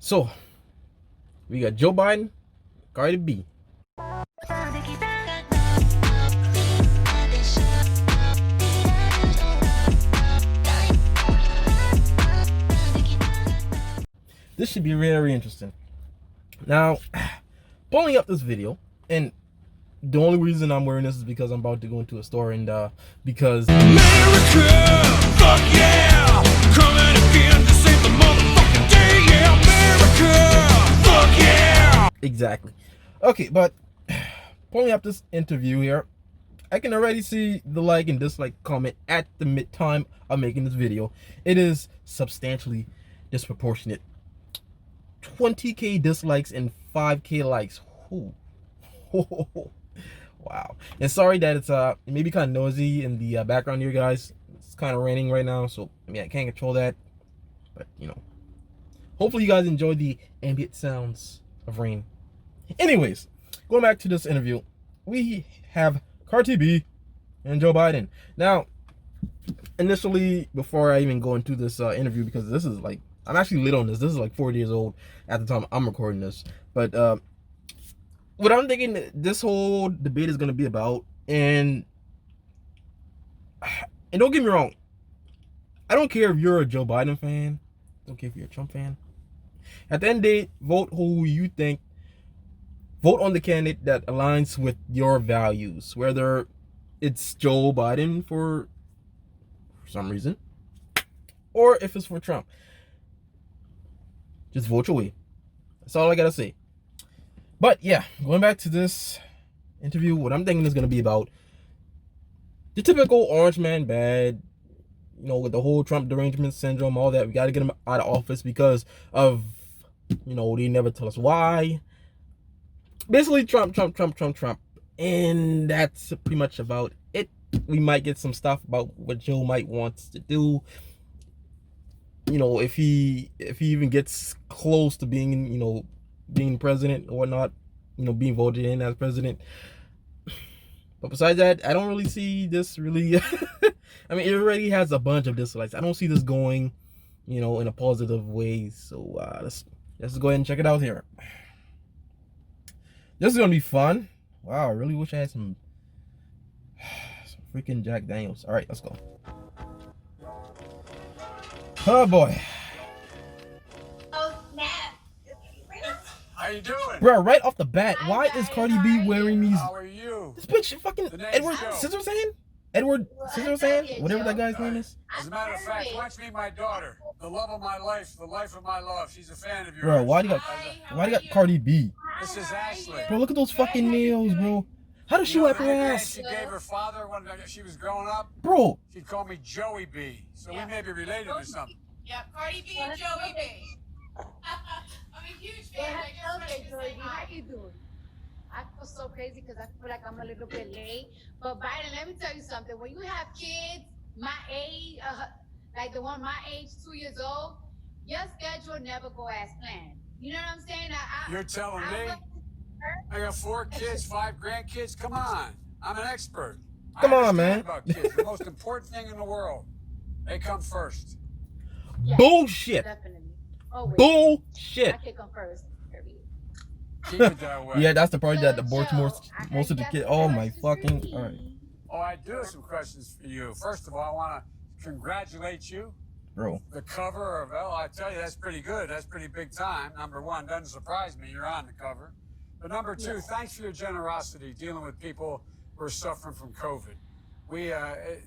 So we got Joe Biden, Cardi B. This should be very interesting. Now, pulling up this video, and the only reason I'm wearing this is because I'm about to go into a store and because America, fuck yeah, coming again to save the motherfucking day, yeah, America, fuck yeah. exactly. Okay, but pulling up this interview here, I can already see the like and dislike comment at the mid time of making this video. It is substantially disproportionate. 20k dislikes and 5k likes. Ooh. Wow. And sorry that it's maybe kind of noisy in the background here, guys. It's kind of raining right now, so I mean I can't control that. But you know, hopefully you guys enjoy the ambient sounds of rain. Anyways, going back to this interview, we have Cardi B and Joe Biden. Now, initially, before I even go into this interview, because this is like, I'm actually lit on this. This is like 4 years old at the time I'm recording this. But what I'm thinking this whole debate is going to be about, and don't get me wrong, I don't care if you're a Joe Biden fan. I don't care if you're a Trump fan. At the end of the day, vote who you think. Vote on the candidate that aligns with your values. Whether it's Joe Biden for some reason, or if it's for Trump. Just vote your way. That's all I gotta say. But yeah, going back to this interview, what I'm thinking is gonna be about the typical orange man bad, you know, with the whole Trump derangement syndrome, all that. We gotta get him out of office because of, you know, they never tell us why. Basically, Trump. And that's pretty much about it. We might get some stuff about what Joe might wants to do. You know, if he even gets close to being, you know, being president or whatnot, you know, being voted in as president. But besides that, I don't really see this really. I mean, it already has a bunch of dislikes. I don't see this going, you know, in a positive way. So let's go ahead and check it out here. This is gonna be fun. Wow, I really wish I had some freaking Jack Daniels. All right, let's go. Oh boy. Oh snap! How you doing? Bro, right off the bat, why is Cardi B wearing these? How are you? This bitch fucking The name's Edward Joe. Scissorhand? Edward Scissorhand? Whatever that guy's name is. As a matter of fact, watch me, my daughter, the love of my life, the life of my love. She's a fan of yours. Bro, why do you got Cardi B? This is Ashley. Bro, look at those fucking nails, bro. How does she You know wipe the her nickname ass? she gave her father when she was growing up? Bro, She'd call me Joey B. So we may be related or something. Yeah, Cardi B and Joey B. I'm a huge fan. I just wanted to say How hi. you doing? I feel so crazy because I feel like I'm a little bit late. But Biden, let me tell you something. When you have kids my age, like the one my age, 2 years old, your schedule never go as planned. You know what I'm saying? You're telling me? I got 4 kids, 5 grandkids. Come on. I'm an expert. Come I on, understand man. about kids. The most important thing in the world. They come first. Yes, bullshit. definitely. Always. Bullshit. I kick them first. Period. Keep it that way. Yeah, that's the part that So, aborts Joe, most of the I kids. got Oh some my questions for fucking. you. All right, Oh, I do have some questions for you. First of all, I want to congratulate you. bro. The cover of, well, I tell you, that's pretty good. That's pretty big time. Number one, doesn't surprise me. You're on the cover. But number two, thanks for your generosity dealing with people who are suffering from COVID. We,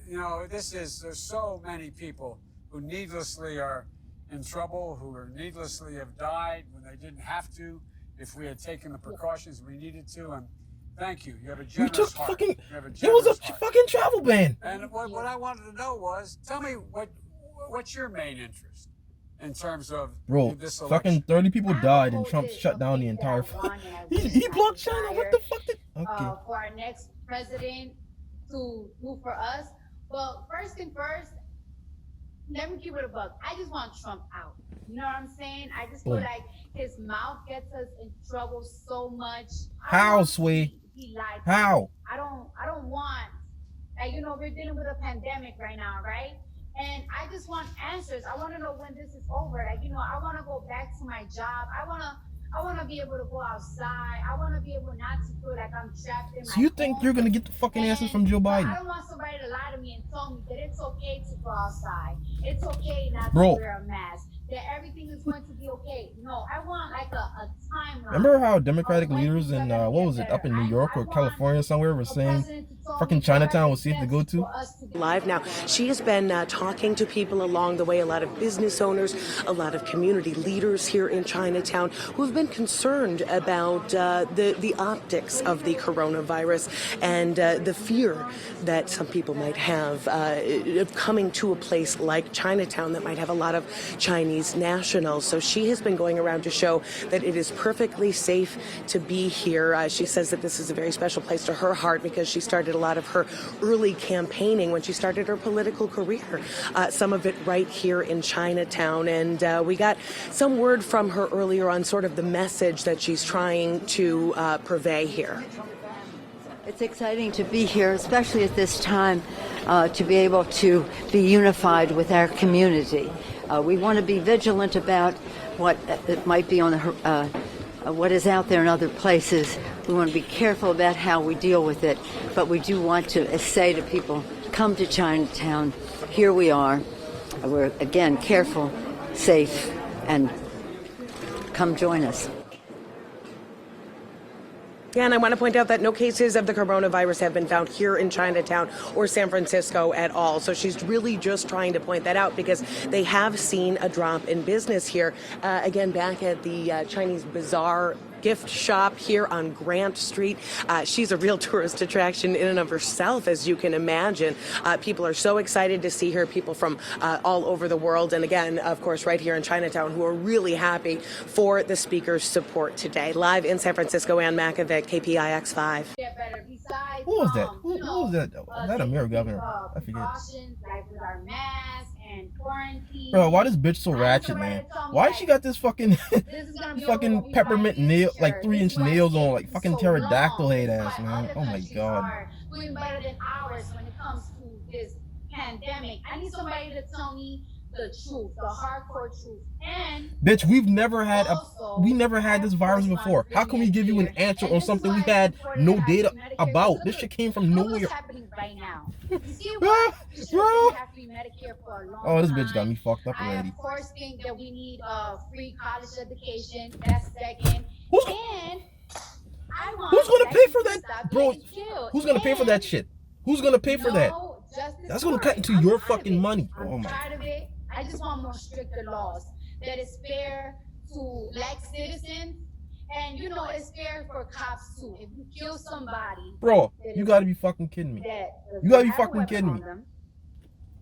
you know, there's so many people who needlessly are in trouble, who are needlessly have died when they didn't have to, if we had taken the precautions we needed to. And thank you. You have a You generous took heart. fucking. You have a It was generous a heart. fucking travel ban. And what I wanted to know was, tell me what's your main interest in terms of Bro, this fucking election? 30 people I died and voted Trump shut down the something entire. that I want and I He wish I blocked China. What the desired, fuck did? Okay. For our next president to do for us. But first and first, let me keep it a buck. I just want Trump out. You know what I'm saying? I just feel Boom. like his mouth gets us in trouble so much. How, Sway? He lied. How? I don't want, like, you know, we're dealing with a pandemic right now, right? And I just want answers. I want to know when this is over. Like, I want to go back to my job. I want to be able to go outside. I want to be able not to feel like I'm trapped in my So you think home. you're gonna get the fucking answers from Joe I Biden? don't want somebody to lie to me and tell me that it's okay to go outside. It's okay not Bro. to wear a mask. That everything is going to be okay. No, I want like a timeline. Remember how Democratic leaders in what was it, up in New York or California somewhere were saying fucking Chinatown was safe to go to? Live now. She has been talking to people along the way, a lot of business owners, a lot of community leaders here in Chinatown who have been concerned about the optics of the coronavirus and the fear that some people might have of coming to a place like Chinatown that might have a lot of Chinese nationals. So she has been going around to show that it is perfectly safe to be here. She says that this is a very special place to her heart because she started a lot of her early campaigning when she started her political career, some of it right here in Chinatown. And we got some word from her earlier on sort of the message that she's trying to purvey here. It's exciting to be here, especially at this time, to be able to be unified with our community. We want to be vigilant about what it might be on what is out there in other places. We want to be careful about how we deal with it, but we do want to say to people, come to Chinatown. Here we are. We're, again, careful, safe, and come join us. Yeah, and I want to point out that no cases of the coronavirus have been found here in Chinatown or San Francisco at all. So she's really just trying to point that out because they have seen a drop in business here. Again, back at the Chinese Bazaar gift shop here on Grant Street. She's a real tourist attraction in and of herself, as you can imagine. People are so excited to see her, people from all over the world. And again, of course, right here in Chinatown, who are really happy for the speaker's support today. Live in San Francisco, Ann Makovic, KPIX5. Who was that? Who was that? Was that a mayor governor? I forget. Like with our masks and quarantine. Bro, why this bitch so ratchet, man? Why she got this fucking fucking peppermint nail, like 3-inch nails on, like fucking pterodactyl head ass, man? Oh my god. Doing better than ours when it comes to this pandemic. I need somebody to tell me the truth, the hardcore truth. And bitch, we never had this virus before. How can we give you an answer on something we had no data about? This shit came from nowhere. What's happening right now? You see why you have to be Medicare for a long Oh, this time. bitch got me fucked up I already. of course think that we need free college education. That's second. Who's gonna pay for that, bro? Who's gonna pay for that shit? Who's gonna pay for that? That's gonna cut into your fucking money. Oh my. I just want more stricter laws that is fair to black citizens, and it's fair for cops too. If you kill somebody, bro, you gotta be fucking kidding me. You gotta be fucking kidding me.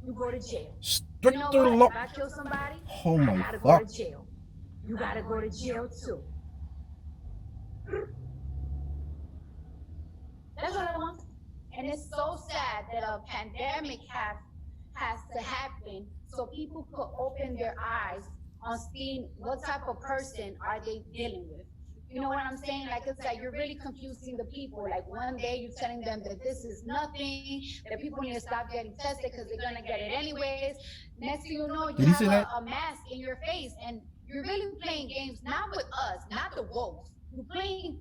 You go to jail. Stricter law. If I kill somebody, oh my I gotta fuck. go to jail. You gotta go to jail too. That's what I want. And it's so sad that a pandemic has to happen so people could open their eyes on seeing what type of person are they dealing with. You know what I'm saying? Like, it's like you're really confusing the people. Like, one day you're telling them that this is nothing, that people need to stop getting tested because they're going to get it anyways. Next thing you know, you have a mask in your face, and you're really playing games, not with us, not the wolves. You're playing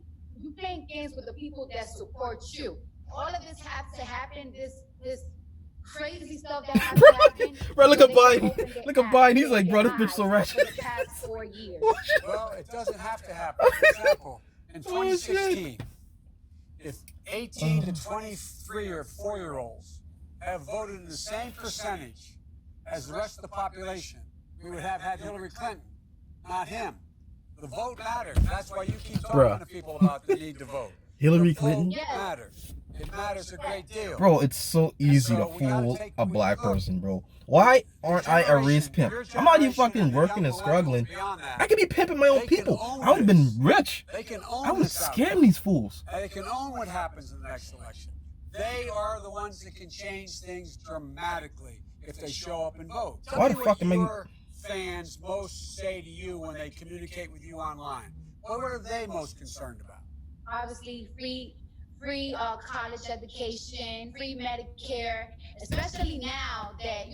games with the people that support you. All of this has to happen, this crazy stuff that has to happen. Bro, look at Biden. Look at Biden. He's like, bro, this bitch so ratchet. For the past 4 years. Well, it doesn't have to happen. For example, in 2016, if 18 to 23 or 4-year-olds have voted in the same percentage as the rest of the population, we would have had Hillary Clinton, not him. The vote matters. That's why you keep talking to people about the need to vote. Hillary Clinton? Matters. It matters a great deal. Bro, it's so easy to fool a black person, bro. Why aren't I a race pimp? I'm not even fucking working and struggling. I could be pimping my own people. I would have been rich. I would scam these fools. They can own what happens in the next election. They are the ones that can change things dramatically if they show up and vote. Why the fuck am I... your fans most say to you when they communicate with you online? What are they most concerned about? Obviously, free free college education, free Medicare, especially now that,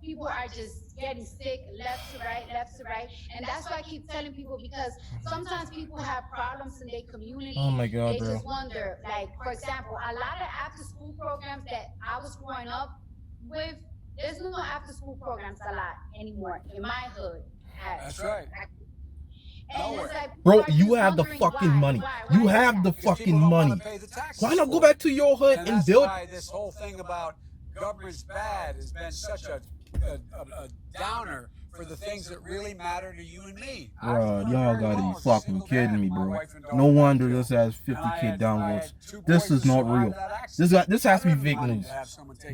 people are just getting sick left to right, left to right. And that's why I keep telling people, because sometimes people have problems in their community. Oh my God, They bro. just wonder, like, for example, a lot of after school programs that I was growing up with, there's no after school programs a lot anymore in my hood. That's right. And it's like, Bro, people are you just have the wondering fucking why, money. why You is have that? the Because fucking people don't wanna money. pay the taxes Why not go for back it. to your hood And and that's build? why this whole thing about government's bad has been such a downer for the things that really matter to you and me. Bro, y'all gotta be fucking kidding me, bro. No wonder this has 50K downloads. This is not real. This has to be fake news.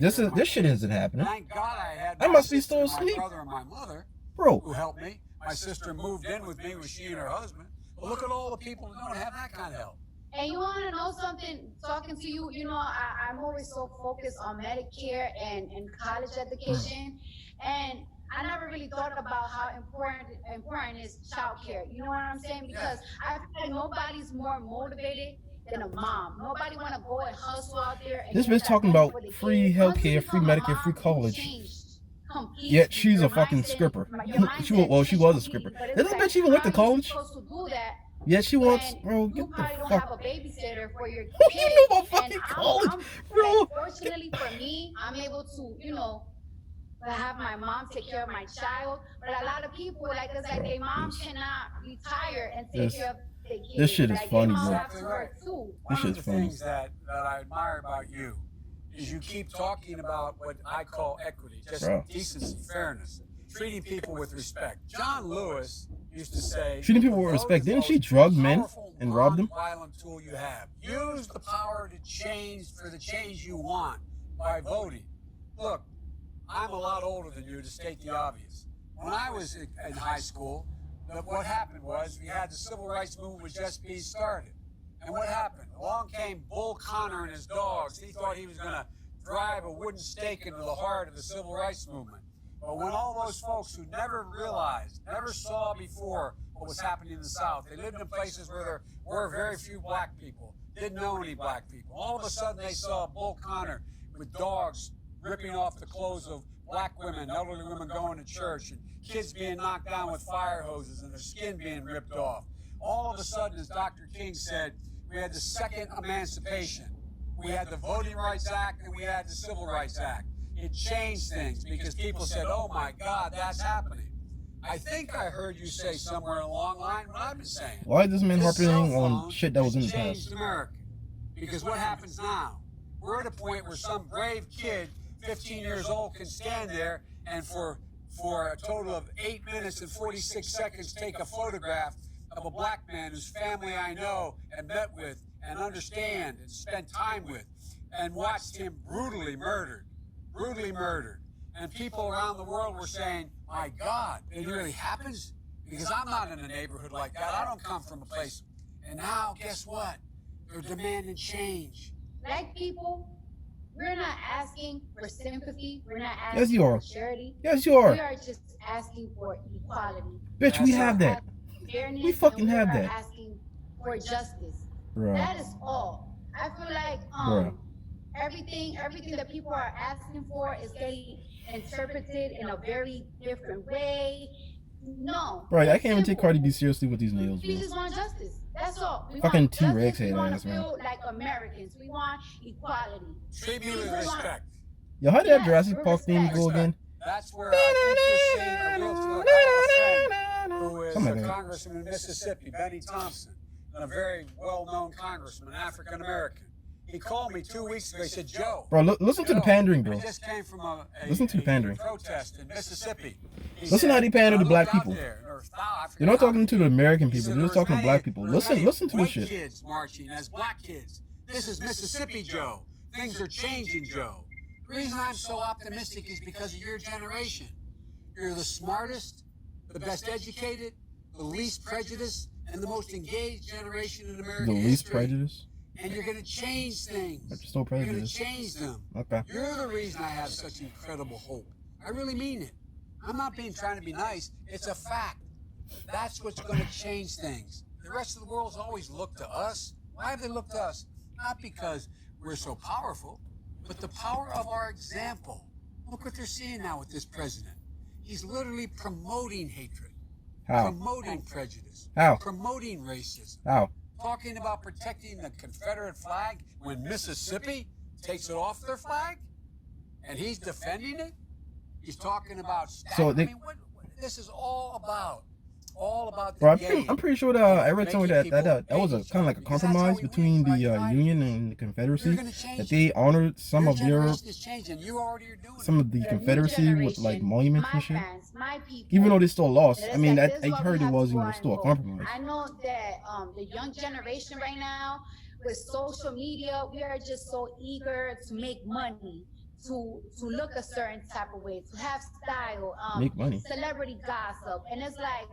This shit isn't happening. Thank God I had I my must be sister, still my asleep. brother, and my mother Bro, who helped me. My sister moved in with me, with she and her husband. But look at all the people who don't have that kind of help. And you want to know something? Talking to you, I'm always so focused on Medicare and college education, and I never really thought about how important is childcare. You know what I'm saying? Because I feel like nobody's more motivated than a mom. Nobody want to go and hustle out there. And this get bitch that talking money about for the free kids. Once you healthcare, free become a Medicare, free mom, you college. change completely. Yet she's Your a fucking mindset- stripper. your mindset She was a changed stripper. completely. But Did it's this like, bitch even went to how are you college? supposed to do that? Yeah, she wants, When bro, you get the probably don't fuck. have a babysitter for your Who kids. you know about And fucking college, I'm bro? like, fortunately for me, I'm able to, have my mom take care of my child. But a lot of people, like, it's like their mom cannot retire and take care of their kids. This shit is like, funny, their mom bro. have to work too. This One of shit's the funny. things that I admire about you is you keep talking about what I call equity, just Bro. decency, fairness, treating people with respect. John Lewis used to say, Treating people with "The vote respect." is Didn't the she most drug men powerful and rob them? non-violent tool you have. Use the power to change for the change you want by voting. Look, I'm a lot older than you, to state the obvious. When I was in high school, what happened was we had the civil rights movement was just being started. And what happened? Along came Bull Connor and his dogs. He thought he was going to drive a wooden stake into the heart of the civil rights movement. But when all those folks who never realized, never saw before what was happening in the South, they lived in places where there were very few black people, didn't know any black people. All of a sudden they saw Bull Connor with dogs ripping off the clothes of black women, elderly women going to church, and kids being knocked down with fire hoses and their skin being ripped off. All of a sudden, as Dr. King said, we had the second emancipation. We had the Voting Rights Act and we had the Civil Rights Act. It changed things because people said, oh my God, that's happening. I think I heard you say somewhere along the line what I've been saying. Why is this man This harping cell on phone shit that was in the changed past? America. Because what happens now? We're at a point where some brave kid, 15 years old, can stand there and for a total of 8 minutes and 46 seconds take a photograph of a black man whose family I know and met with and understand and spent time with, and watched him brutally murdered. And people around the world were saying, my God, it really happens? Because I'm not in a neighborhood like that. I don't come from a place. And now, guess what? They're demanding change. Black people, we're not asking for sympathy. We're not asking Yes, you are. for charity. Yes, you are. We are just asking for equality. Bitch, we have that. Fairness, We fucking and have we are that. asking for justice. Bro. That is all. I feel like Bro. everything that people are asking for is getting interpreted in a very different way. No. Bro, I can't even take Cardi B seriously with these nails, We bro. just want justice. That's all. We Fucking want justice. T-Rex We head want ass, to man. feel like Americans. We want equality. Treat me with respect. Yo, how did that Yes, Jurassic Park theme respect. go again? That's where I think you're seeing a real friend who is Something a like that. congressman in Mississippi, Benny Thompson, and a very well-known congressman, African-American. He called me 2 weeks ago. He said, Joe. Bro, listen to the pandering, bro. I just came from a Listen to the pandering. protest in Mississippi. He Listen said, how they pander to "I black looked out people. there, and there was thousands of You're not talking to the American He people. said You're just there was talking to black many- people. there was Listen many to this white shit. kids marching as black kids. This is Mississippi, Joe. Things are changing, Joe. The reason I'm so optimistic is because of your generation. You're the smartest, the best educated, the least prejudiced, and the most engaged generation in American The least history. prejudice? And you're going to change things. There's no You're going to prejudice. change them. Okay. You're the reason I have such incredible hope. I really mean it. I'm not being trying to be nice. It's a fact. That's what's going to change things. The rest of the world's always looked to us. Why have they looked to us? not because we're so powerful, but the power of our example. Look what they're seeing now with this president. He's literally promoting hatred, How? promoting prejudice, How? promoting racism, How? talking about protecting the Confederate flag when Mississippi takes it off their flag, and he's defending it. He's talking about So I mean, what this is all about the Bro, game. I'm pretty sure that I read somewhere that was a hate each kind of like other, a because that's how compromise we between win, the right? Union and the Confederacy, You're gonna change that they honored some Your of their generation is changing. You already are doing some it. of the The new Confederacy with like generation, monuments my and shit. fans, my people. Even though they still lost, That I is mean, like, that this is I why heard we it have was to go even out still a and vote. compromise. I know that the young generation right now with social media, we are just so eager to make money, to look a certain type of way, to have style, Make money. celebrity gossip, and it's like,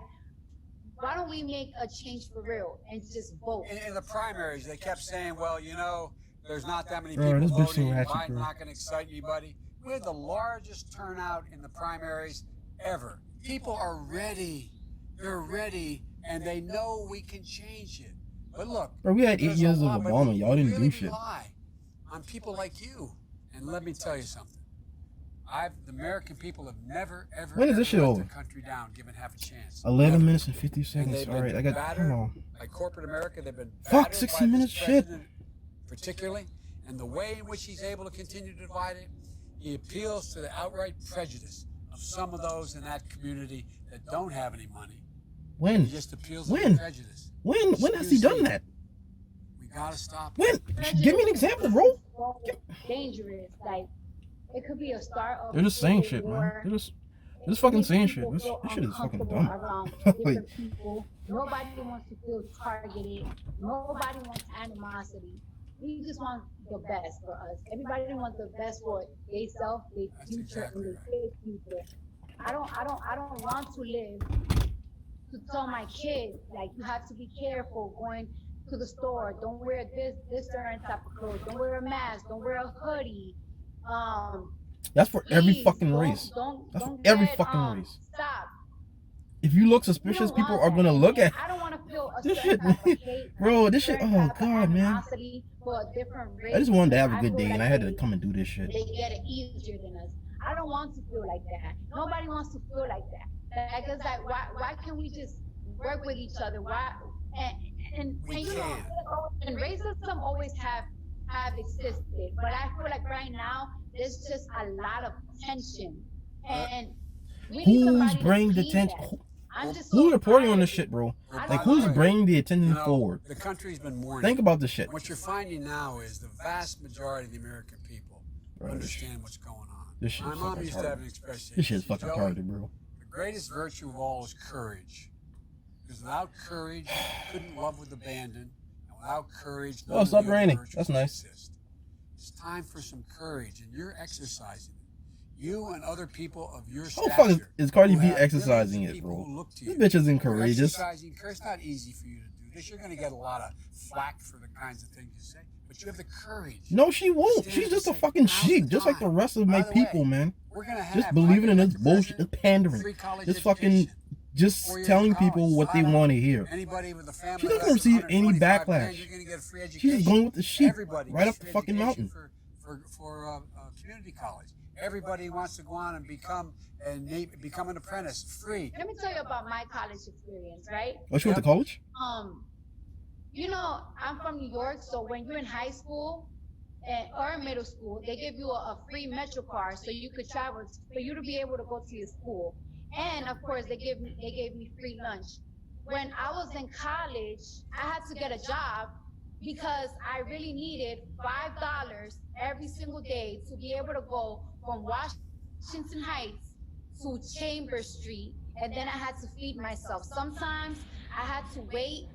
why don't we make a change for real and just vote? In the primaries, they kept saying, well, you know, there's not that many Bro, people this bitch so voting. ratchet, Biden's bro. not going to excite anybody. We had the largest turnout in the primaries ever. People are ready. They're ready, and they know we can change it. But look, Bro, we had 8 there's a years of lot, but Obama. we Y'all didn't really do shit. rely on people like you. And let me tell you something. The American people have never, ever, When is ever this shit let over? their country down, given half a chance. 11 Never. minutes and 50 And seconds. they've All right, I been got. battered Hold on. by corporate America. They've been Fuck, battered 60 by this minutes, shit. president, particularly, and the way in which he's able to continue to divide it, he appeals to the outright prejudice of some of those in that community that don't have any money. When? He just appeals to When? the prejudice. When has he done that? We gotta stop. When? Give me an example, bro. Dangerous. Like, it could be a start of They're just saying civil shit, man. war. They're just fucking saying shit. People This feel shit is fucking uncomfortable dumb. around Like, different people. Nobody wants to feel targeted. Nobody wants animosity. We just want the best for us. Everybody wants the best for themselves, their That's future, exactly and right. their kids' future. I don't want to live to tell my kids, like, you have to be careful going to the store. Don't wear this certain type of clothes. Don't wear a mask. Don't wear a hoodie. that's for every Please, fucking don't- race. Don't, That's don't for every get, fucking race. Stop. If you look We suspicious, don't people want are gonna that. look And at. I don't want to feel a This certain shit, type of hate, bro. This shit. certain Oh type of god, man. animosity for a different race. I just wanted to have a I good feel day, and like I had to come and do this shit. they get it easier than us. I don't want to feel like that. Nobody wants to feel like that. Like, it's like, why can't we just work with each other? Why? And We you know, can. and racism always have existed, but I feel like right now there's just a lot of tension, and we need Who's somebody to bringing the be tension? that. I'm just Who's so reporting on tired this of shit, it. bro? I Like, just who's want- bringing the attention You know, forward? the country's been mourning. Think about this shit. And what you're finding now is the vast majority of the American people Bro, understand what's going on. this shit My is mom fucking used to have retarded. an expression. This shit is She said, fucking "Joey, retarded, bro. the greatest virtue of all is courage. Because without courage, you couldn't love with abandon. And without courage, Oh, none stop of the other raining. virtues That's nice. exist. It's time for some courage, and you're exercising it. You and other people of your How the stature. fuck is Cardi who B have exercising millions of it, people bro? who look to This you. bitch isn't You're courageous. exercising courage. It's not easy for you to do this. You're going to get a lot of flack for the kinds of things you say, but you have the courage. No, she won't. Stand She's and just a say, fucking "Now's sheep, the just like the time." rest of my By the people, way, man. We're going to have, Just believing in this elected bullshit, president, this pandering, free college just fucking, education, just 4 years telling of college, people what they sign up. want to hear. Anybody with a family She's not less gonna than receive any 125 grand, backlash. you're going to get a free education. She's just going with the sheep Everybody right gets up the free fucking education mountain. for community college. Everybody wants to go on and become an apprentice, free. Let me tell you about my college experience, right? Oh, she went to college? You know, I'm from New York, so when you're in high school or middle school, they give you a free Metro card so you could travel, for you to be able to go to your school. And of course, they gave me free lunch. When I was in college, I had to get a job because I really needed $5 every single day to be able to go from Washington Heights to Chambers Street, and then I had to feed myself. Sometimes I had to wait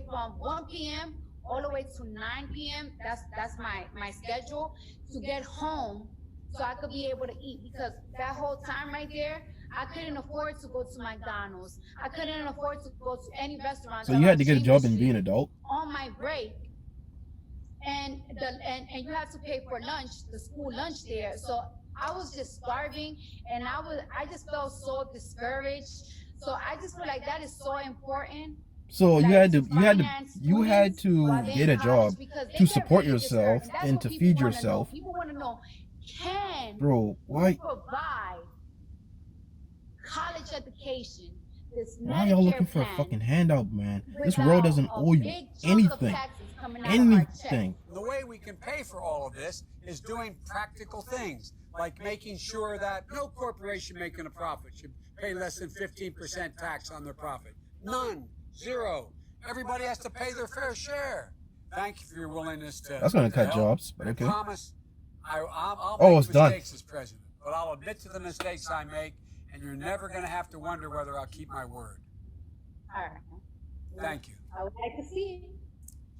from 1 p.m. all the way to 9 p.m. That's my schedule to get home so I could be able to eat, because that whole time right there, I couldn't afford to go to McDonald's. I couldn't afford to go to any restaurant. So you had to get a job and be an adult? On my break. And you have to pay for lunch, the school lunch there. So I was just starving, and I just felt so discouraged. So I just feel like that is so important So you Like, had to to finance you had students while to they're get in a job college because they to get support ready to start. yourself And that's and what to people feed want to know. yourself. People want to know, can Bro, you why provide college education, this why y'all looking Medicare for a plan, fucking handout, man? This without world doesn't a owe you big chunk of anything. taxes coming out of our check? Anything. The way we can pay for all of this is doing practical things, like making sure that no corporation making a profit should pay less than 15% tax on their profit. None. Zero. Everybody has to pay their fair share. Thank you for your willingness to That's gonna cut help. jobs, but okay. I promise I'll Oh, make it's done. mistakes as president, but I'll admit to the mistakes I make, and you're never going to have to wonder whether I'll keep my word. All right. Thank you. I would like to see it.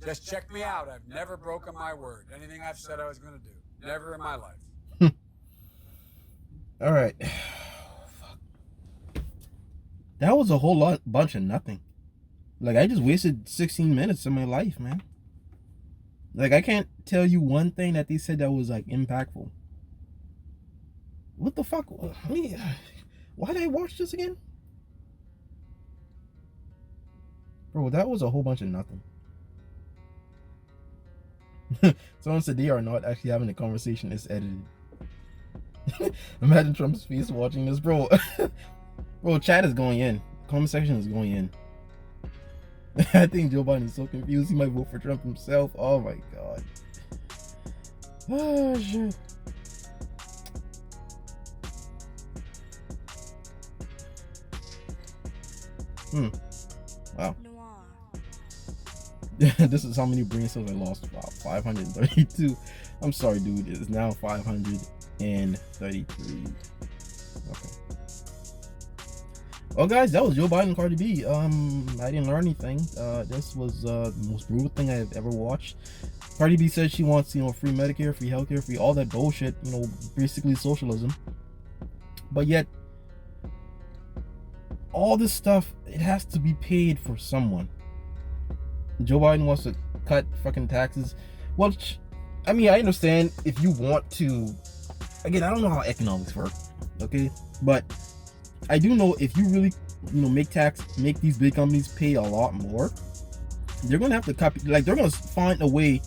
Just check me out. I've never broken my word. Anything I've said I was going to do. Never in my life. All right. Fuck. That was a whole bunch of nothing. Like, I just wasted 16 minutes of my life, man. Like, I can't tell you one thing that they said that was, like, impactful. What the fuck? I mean, why did I watch this again? Bro, that was a whole bunch of nothing. Someone said they are not actually having a conversation, it's edited. Imagine Trump's face watching this, bro. Bro, chat is going in. Comment section is going in. I think Joe Biden is so confused. He might vote for Trump himself. Oh my god. Oh shit. Wow. This is how many brain cells I lost. Wow, 532. I'm sorry, dude. It's now 533. Okay. Well, guys, that was Joe Biden and Cardi B. I didn't learn anything. This was the most brutal thing I've ever watched. Cardi B says she wants, free Medicare, free healthcare, free all that bullshit. Basically socialism. But yet, all this stuff, it has to be paid for someone. Joe Biden wants to cut fucking taxes. Well, I mean, I understand if you want to. Again, I don't know how economics work, okay? But I do know if you really, make these big companies pay a lot more, they're gonna have to cut. Like, they're gonna find a way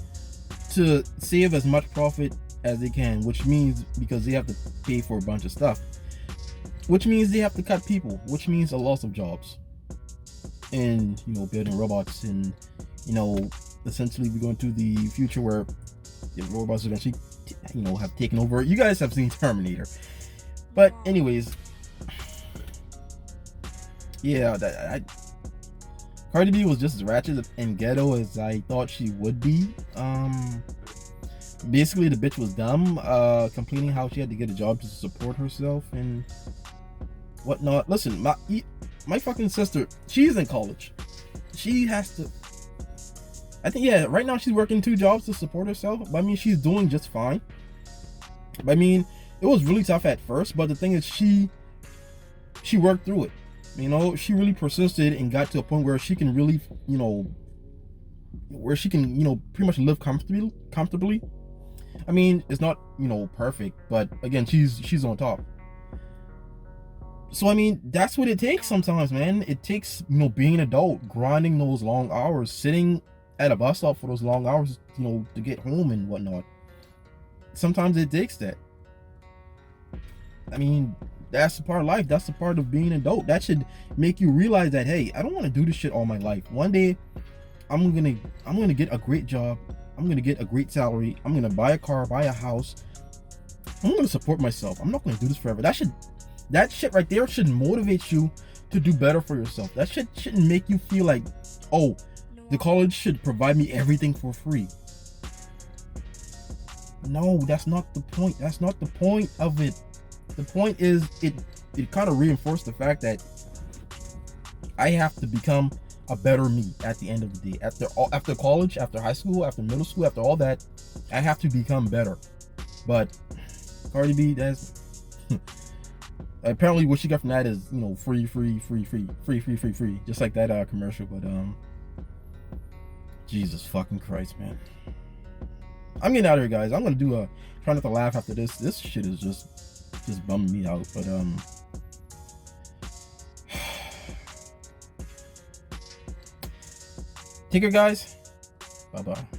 to save as much profit as they can, which means because they have to pay for a bunch of stuff, which means they have to cut people, which means a loss of jobs. And building robots, and essentially we're going to the future where the robots eventually have taken over. You guys have seen Terminator, but anyways, yeah, Cardi B was just as ratchet and ghetto as I thought she would be. Basically the bitch was dumb, complaining how she had to get a job to support herself and whatnot. Listen, my fucking sister, she's in college. She has to, I think, yeah, right now she's working 2 jobs to support herself. But I mean, she's doing just fine. But I mean, it was really tough at first, but the thing is, she worked through it. She really persisted and got to a point where she can really, where she can, pretty much live comfortably. I mean, it's not, perfect, but again, she's on top. So I mean, that's what it takes sometimes, man. It takes, being an adult, grinding those long hours, sitting at a bus stop for those long hours, to get home and whatnot. Sometimes it takes that. I mean, that's the part of life. That's the part of being an adult. That should make you realize that, hey, I don't want to do this shit all my life. One day, I'm gonna get a great job. I'm gonna get a great salary. I'm gonna buy a car, buy a house. I'm gonna support myself. I'm not gonna do this forever. That shit right there should motivate you to do better for yourself. That shit shouldn't make you feel like, oh, the college should provide me everything for free. No, that's not the point. That's not the point of it. The point is, it kind of reinforced the fact that I have to become a better me at the end of the day. After college, after high school, after middle school, after all that, I have to become better. But Cardi B, that's apparently what she got from that is, free, just like that commercial. But Jesus fucking Christ, man. I'm getting out of here, guys. I'm gonna do try not to laugh after this. This shit is just bumming me out. But Take care, guys. Bye bye.